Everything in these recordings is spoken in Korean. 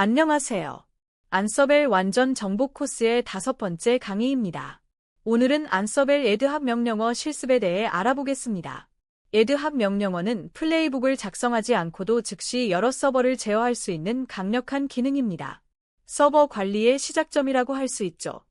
안녕하세요. 안서벨 완전 정복 코스의 5번째 강의입니다. 오늘은 안서벨 에드합 명령어 실습에 대해 알아보겠습니다. 에드합 명령어는 플레이북을 작성하지 않고도 즉시 여러 서버를 제어할 수 있는 강력한 기능입니다. 서버 관리의 시작점이라고 할 수 있죠.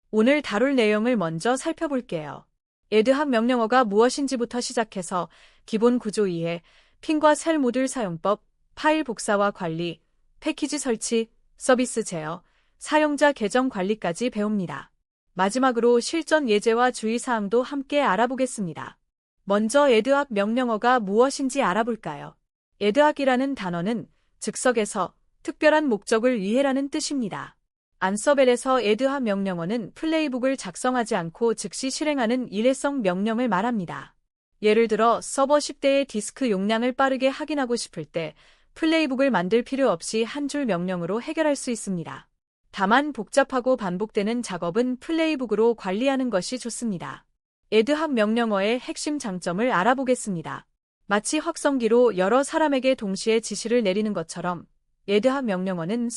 오늘 다룰 내용을 먼저 살펴볼게요. 에드합 명령어가 무엇인지부터 시작해서 기본 구조 이해, 핑과 셀 모듈 사용법, 파일 복사와 관리, 패키지 설치, 서비스 제어, 사용자 계정 관리까지 배웁니다. 마지막으로 실전 예제와 주의사항도 함께 알아보겠습니다. 먼저 에드합 명령어가 무엇인지 알아볼까요? 에드합이라는 단어는 즉석에서 특별한 목적을 위해라는 뜻입니다. 안서벨에서 에드합 명령어는 플레이북을 작성하지 않고 즉시 실행하는 일회성 명령을 말합니다. 예를 들어 서버 10대의 디스크 용량을 빠르게 확인하고 싶을 때 플레이북을 만들 필요 없이 한 줄 명령으로 해결할 수 있습니다. 다만 복잡하고 반복되는 작업은 플레이북으로 관리하는 것이 좋습니다. 에드합 명령어의 핵심 장점을 알아보겠습니다. 마치 확성기로 여러 사람에게 동시에 지시를 내리는 것처럼 에드합 명령어는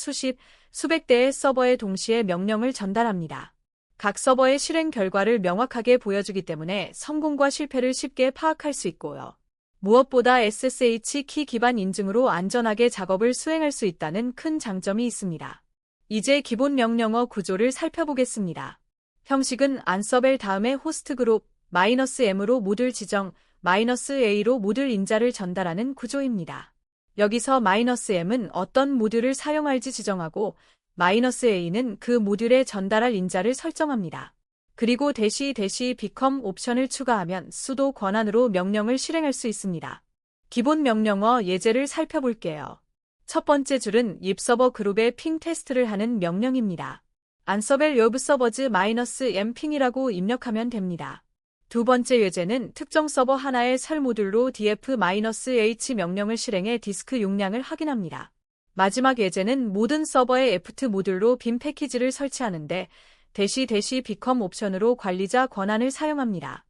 수백 대의 서버에 동시에 명령을 전달합니다. 각 서버의 실행 결과를 명확하게 보여주기 때문에 성공과 실패를 쉽게 파악할 수 있고요. 무엇보다 SSH 키 기반 인증으로 안전하게 작업을 수행할 수 있다는 큰 장점이 있습니다. 이제 기본 명령어 구조를 살펴보겠습니다. 형식은 안서벨 다음에 호스트 그룹 -m으로 모듈 지정, -a로 모듈 인자를 전달하는 구조입니다. 여기서 -m은 어떤 모듈을 사용할지 지정하고 -a는 그 모듈에 전달할 인자를 설정합니다. 그리고 become 옵션을 추가하면 수도 권한으로 명령을 실행할 수 있습니다. 기본 명령어 예제를 살펴볼게요. 첫 번째 줄은 옙서버 그룹의 핑 테스트를 하는 명령입니다. 안서벨 웹서버즈 -m 핑이라고 입력하면 됩니다. 두 번째 예제는 특정 서버 하나의 셀 모듈로 df-h 명령을 실행해 디스크 용량을 확인합니다. 마지막 예제는 모든 서버의 eft 모듈로 빔 패키지를 설치하는데 become 옵션으로 관리자 권한을 사용합니다.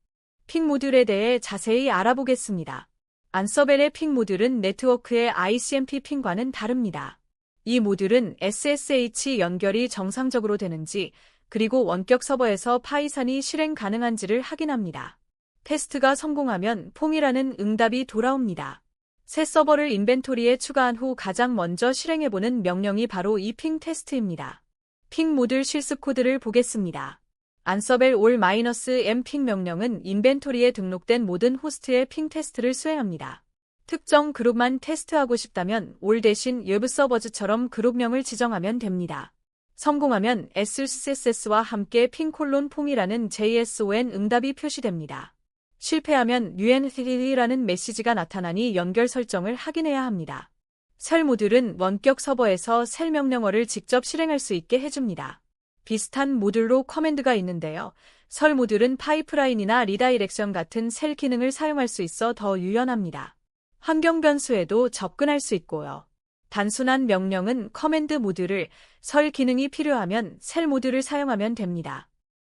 핑 모듈에 대해 자세히 알아보겠습니다. 안서벨의 핑 모듈은 네트워크의 ICMP 핑과는 다릅니다. 이 모듈은 SSH 연결이 정상적으로 되는지 그리고 원격 서버에서 파이썬이 실행 가능한지를 확인합니다. 테스트가 성공하면 퐁이라는 응답이 돌아옵니다. 새 서버를 인벤토리에 추가한 후 가장 먼저 실행해보는 명령이 바로 이 핑 테스트입니다. 핑 모듈 실습 코드를 보겠습니다. 안서벨 -m 핑 명령은 인벤토리에 등록된 모든 호스트의 핑 테스트를 수행합니다. 특정 그룹만 테스트하고 싶다면 대신 웹서버즈처럼 그룹명을 지정하면 됩니다. 성공하면 SSS와 함께 핑:퐁이라는 JSON 응답이 표시됩니다. 실패하면 UNCD라는 메시지가 나타나니 연결 설정을 확인해야 합니다. 셀 모듈은 원격 서버에서 셀 명령어를 직접 실행할 수 있게 해줍니다. 비슷한 모듈로 커맨드가 있는데요. 설 모듈은 파이프라인이나 리다이렉션 같은 셀 기능을 사용할 수 있어 더 유연합니다. 환경 변수에도 접근할 수 있고요. 단순한 명령은 커맨드 모듈을, 설 기능이 필요하면 셀 모듈을 사용하면 됩니다.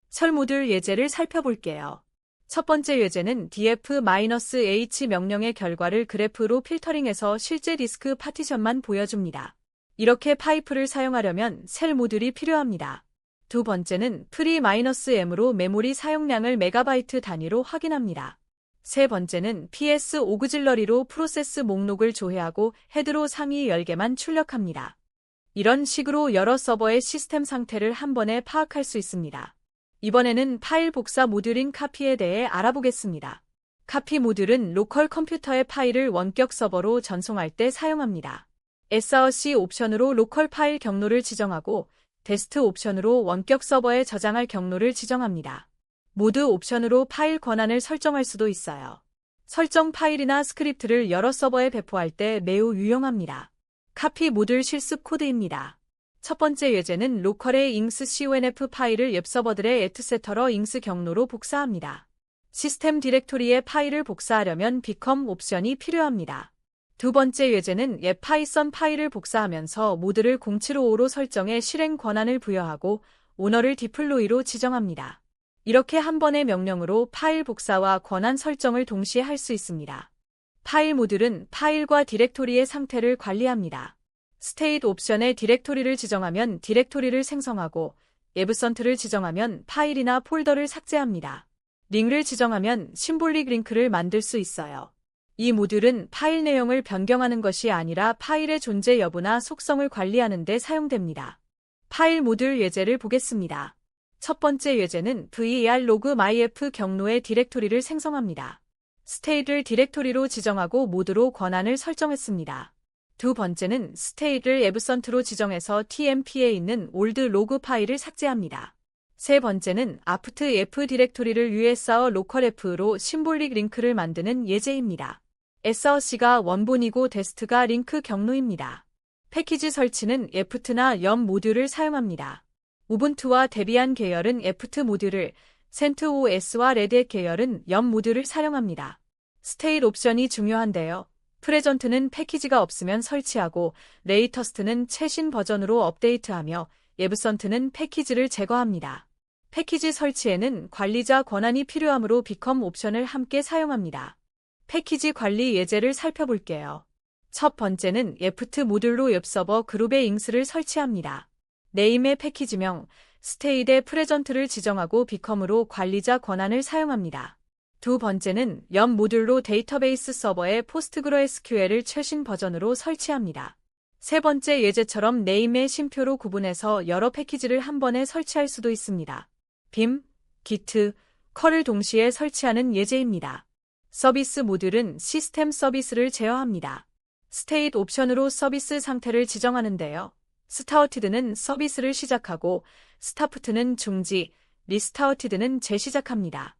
설 모듈 예제를 살펴볼게요. 첫 번째 예제는 df-h 명령의 결과를 그래프로 필터링해서 실제 디스크 파티션만 보여줍니다. 이렇게 파이프를 사용하려면 셀 모듈이 필요합니다. 두 번째는 pre-m으로 메모리 사용량을 메가바이트 단위로 확인합니다. 세 번째는 ps 오그질러리로 프로세스 목록을 조회하고 헤드로 상위 10개만 출력합니다. 이런 식으로 여러 서버의 시스템 상태를 한 번에 파악할 수 있습니다. 이번에는 파일 복사 모듈인 카피에 대해 알아보겠습니다. 카피 모듈은 로컬 컴퓨터의 파일을 원격 서버로 전송할 때 사용합니다. src 옵션으로 로컬 파일 경로를 지정하고 데스트 옵션으로 원격 서버에 저장할 경로를 지정합니다. 모드 옵션으로 파일 권한을 설정할 수도 있어요. 설정 파일이나 스크립트를 여러 서버에 배포할 때 매우 유용합니다. 카피 모듈 실습 코드입니다. 첫 번째 예제는 로컬의 잉스 conf 파일을 웹서버들의 etc 잉스 경로로 복사합니다. 시스템 디렉토리에 파일을 복사하려면 become 옵션이 필요합니다. 두 번째 예제는 파이썬 파일을 복사하면서 모드를 0755로 설정해 실행 권한을 부여하고 오너를 디플로이로 지정합니다. 이렇게 한 번의 명령으로 파일 복사와 권한 설정을 동시에 할 수 있습니다. 파일 모듈은 파일과 디렉토리의 상태를 관리합니다. 스테이트 옵션에 디렉토리를 지정하면 디렉토리를 생성하고 앱선트를 지정하면 파일이나 폴더를 삭제합니다. 링크를 지정하면 심볼릭 링크를 만들 수 있어요. 이 모듈은 파일 내용을 변경하는 것이 아니라 파일의 존재 여부나 속성을 관리하는 데 사용됩니다. 파일 모듈 예제를 보겠습니다. 첫 번째 예제는 var log myf 경로의 디렉토리를 생성합니다. 스테이트를 디렉토리로 지정하고 모드로 권한을 설정했습니다. 두 번째는 스테이트를 앱선트로 지정해서 tmp에 있는 올드 로그 파일을 삭제합니다. 세 번째는 apt f 디렉토리를 usr local f로 심볼릭 링크를 만드는 예제입니다. src가 원본이고 dest가 링크 경로입니다. 패키지 설치는 eft나 yum 모듈을 사용합니다. 우분투와 데비안 계열은 eft 모듈을, CentOS와 레드햇 계열은 yum 모듈을 사용합니다. 스테이트 옵션이 중요한데요. 프레전트는 패키지가 없으면 설치하고 레이터스트는 최신 버전으로 업데이트하며 앱선트는 패키지를 제거합니다. 패키지 설치에는 관리자 권한이 필요하므로 become 옵션을 함께 사용합니다. 패키지 관리 예제를 살펴볼게요. 첫 번째는 eft 모듈로 웹서버 그룹에 잉스를 설치합니다. 네임의 패키지명, 스테이트의 프레전트를 지정하고 become으로 관리자 권한을 사용합니다. 두 번째는 yum 모듈로 데이터베이스 서버에 PostgreSQL을 최신 버전으로 설치합니다. 세 번째 예제처럼 네임의 쉼표로 구분해서 여러 패키지를 한 번에 설치할 수도 있습니다. vim, git, curl을 동시에 설치하는 예제입니다. 서비스 모듈은 시스템 서비스를 제어합니다. 스테이트 옵션으로 서비스 상태를 지정하는데요. started는 서비스를 시작하고 stopped는 중지, restarted는 재시작합니다.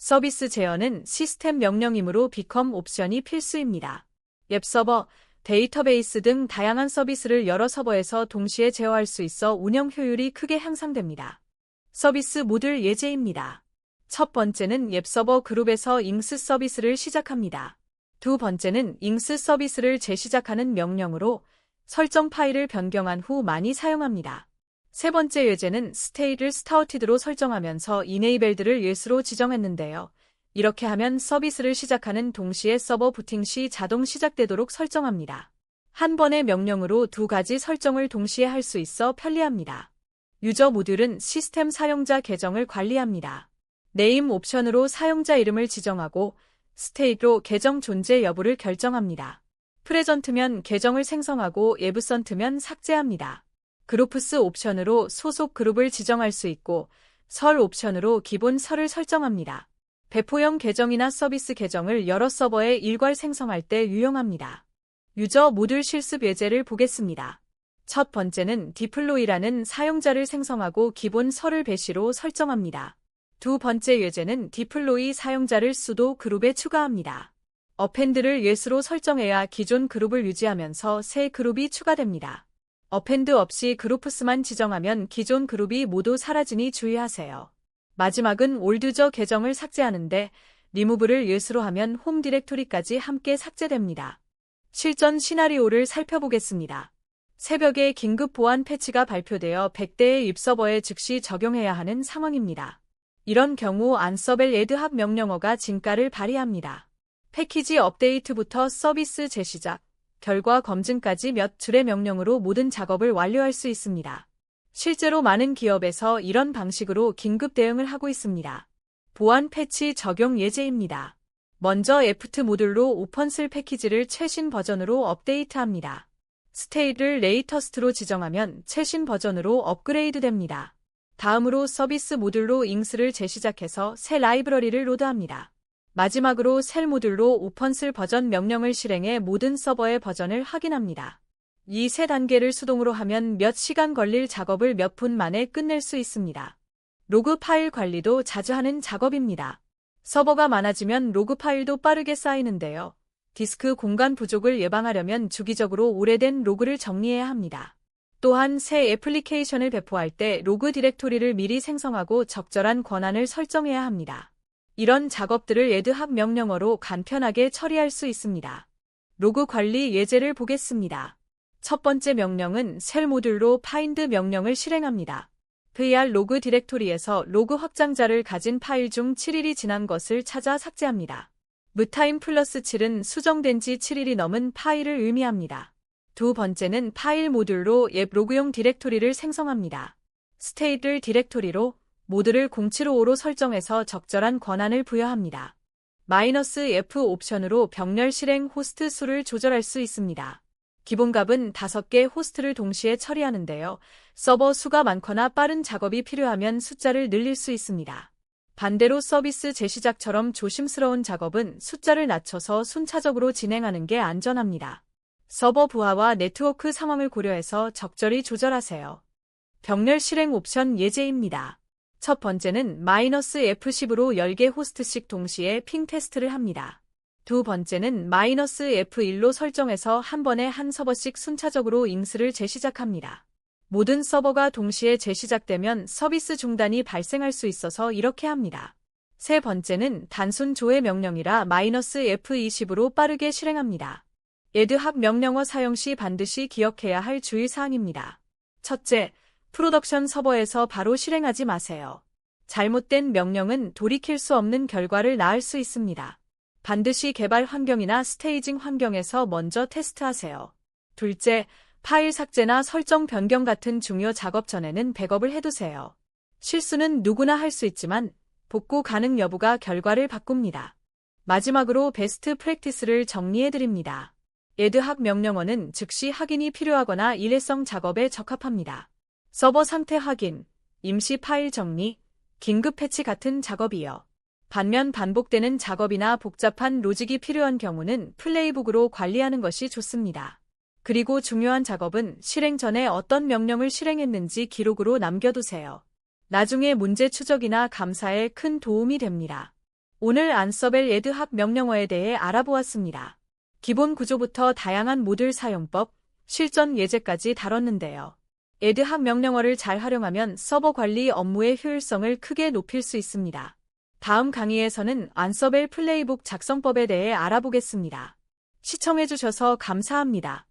서비스 제어는 시스템 명령이므로 become 옵션이 필수입니다. 웹서버, 데이터베이스 등 다양한 서비스를 여러 서버에서 동시에 제어할 수 있어 운영 효율이 크게 향상됩니다. 서비스 모듈 예제입니다. 첫 번째는 웹서버 그룹에서 잉스 서비스를 시작합니다. 두 번째는 잉스 서비스를 재시작하는 명령으로 설정 파일을 변경한 후 많이 사용합니다. 세 번째 예제는 스테이트를 started로 설정하면서 enabled를 yes로 지정했는데요. 이렇게 하면 서비스를 시작하는 동시에 서버 부팅 시 자동 시작되도록 설정합니다. 한 번의 명령으로 두 가지 설정을 동시에 할 수 있어 편리합니다. 유저 모듈은 시스템 사용자 계정을 관리합니다. 네임 옵션으로 사용자 이름을 지정하고 스테이트로 계정 존재 여부를 결정합니다. 프레전트면 계정을 생성하고 앱선트면 삭제합니다. 그룹스 옵션으로 소속 그룹을 지정할 수 있고 설 옵션으로 기본 설을 설정합니다. 배포형 계정이나 서비스 계정을 여러 서버에 일괄 생성할 때 유용합니다. 유저 모듈 실습 예제를 보겠습니다. 첫 번째는 디플로이라는 사용자를 생성하고 기본 설을 배시로 설정합니다. 두 번째 예제는 디플로이 사용자를 수도 그룹에 추가합니다. 어펜드를 yes로 설정해야 기존 그룹을 유지하면서 새 그룹이 추가됩니다. 어펜드 없이 그룹스만 지정하면 기존 그룹이 모두 사라지니 주의하세요. 마지막은 올드저 계정을 삭제하는데 리무브를 yes로 하면 홈 디렉토리까지 함께 삭제됩니다. 실전 시나리오를 살펴보겠습니다. 새벽에 긴급 보안 패치가 발표되어 100대의 웹서버에 즉시 적용해야 하는 상황입니다. 이런 경우 안서벨 애드합 명령어가 진가를 발휘합니다. 패키지 업데이트부터 서비스 재시작, 결과 검증까지 몇 줄의 명령으로 모든 작업을 완료할 수 있습니다. 실제로 많은 기업에서 이런 방식으로 긴급 대응을 하고 있습니다. 보안 패치 적용 예제입니다. 먼저 eft 모듈로 오펀슬 패키지를 최신 버전으로 업데이트합니다. 스테이트를 레이터스트로 지정하면 최신 버전으로 업그레이드 됩니다. 다음으로 서비스 모듈로 잉스를 재시작해서 새 라이브러리를 로드합니다. 마지막으로 셀 모듈로 오펀슬 버전 명령을 실행해 모든 서버의 버전을 확인합니다. 이 세 단계를 수동으로 하면 몇 시간 걸릴 작업을 몇 분 만에 끝낼 수 있습니다. 로그 파일 관리도 자주 하는 작업입니다. 서버가 많아지면 로그 파일도 빠르게 쌓이는데요. 디스크 공간 부족을 예방하려면 주기적으로 오래된 로그를 정리해야 합니다. 또한 새 애플리케이션을 배포할 때 로그 디렉토리를 미리 생성하고 적절한 권한을 설정해야 합니다. 이런 작업들을 애드합 명령어로 간편하게 처리할 수 있습니다. 로그 관리 예제를 보겠습니다. 첫 번째 명령은 셀 모듈로 find 명령을 실행합니다. var 로그 디렉토리에서 로그 확장자를 가진 파일 중 7일이 지난 것을 찾아 삭제합니다. 무타임 플러스 7은 수정된 지 7일이 넘은 파일을 의미합니다. 두 번째는 파일 모듈로 앱 로그용 디렉토리를 생성합니다. 스테이트를 디렉토리로, 모드를 075로 설정해서 적절한 권한을 부여합니다. -F 옵션으로 병렬 실행 호스트 수를 조절할 수 있습니다. 기본값은 5개 호스트를 동시에 처리하는데요. 서버 수가 많거나 빠른 작업이 필요하면 숫자를 늘릴 수 있습니다. 반대로 서비스 재시작처럼 조심스러운 작업은 숫자를 낮춰서 순차적으로 진행하는 게 안전합니다. 서버 부하와 네트워크 상황을 고려해서 적절히 조절하세요. 병렬 실행 옵션 예제입니다. 첫 번째는 -F10으로 10개 호스트씩 동시에 핑 테스트를 합니다. 두 번째는 -F1로 설정해서 한 번에 한 서버씩 순차적으로 임스를 재시작합니다. 모든 서버가 동시에 재시작되면 서비스 중단이 발생할 수 있어서 이렇게 합니다. 세 번째는 단순 조회 명령이라 -F20으로 빠르게 실행합니다. 애드합 명령어 사용 시 반드시 기억해야 할 주의사항입니다. 첫째, 프로덕션 서버에서 바로 실행하지 마세요. 잘못된 명령은 돌이킬 수 없는 결과를 낳을 수 있습니다. 반드시 개발 환경이나 스테이징 환경에서 먼저 테스트하세요. 둘째, 파일 삭제나 설정 변경 같은 중요 작업 전에는 백업을 해두세요. 실수는 누구나 할 수 있지만 복구 가능 여부가 결과를 바꿉니다. 마지막으로 베스트 프랙티스를 정리해드립니다. 애드합 명령어는 즉시 확인이 필요하거나 일회성 작업에 적합합니다. 서버 상태 확인, 임시 파일 정리, 긴급 패치 같은 작업이요. 반면 반복되는 작업이나 복잡한 로직이 필요한 경우는 플레이북으로 관리하는 것이 좋습니다. 그리고 중요한 작업은 실행 전에 어떤 명령을 실행했는지 기록으로 남겨두세요. 나중에 문제 추적이나 감사에 큰 도움이 됩니다. 오늘 안서벨 애드합 명령어에 대해 알아보았습니다. 기본 구조부터 다양한 모듈 사용법, 실전 예제까지 다뤘는데요. 애드합 명령어를 잘 활용하면 서버 관리 업무의 효율성을 크게 높일 수 있습니다. 다음 강의에서는 안서벨 플레이북 작성법에 대해 알아보겠습니다. 시청해주셔서 감사합니다.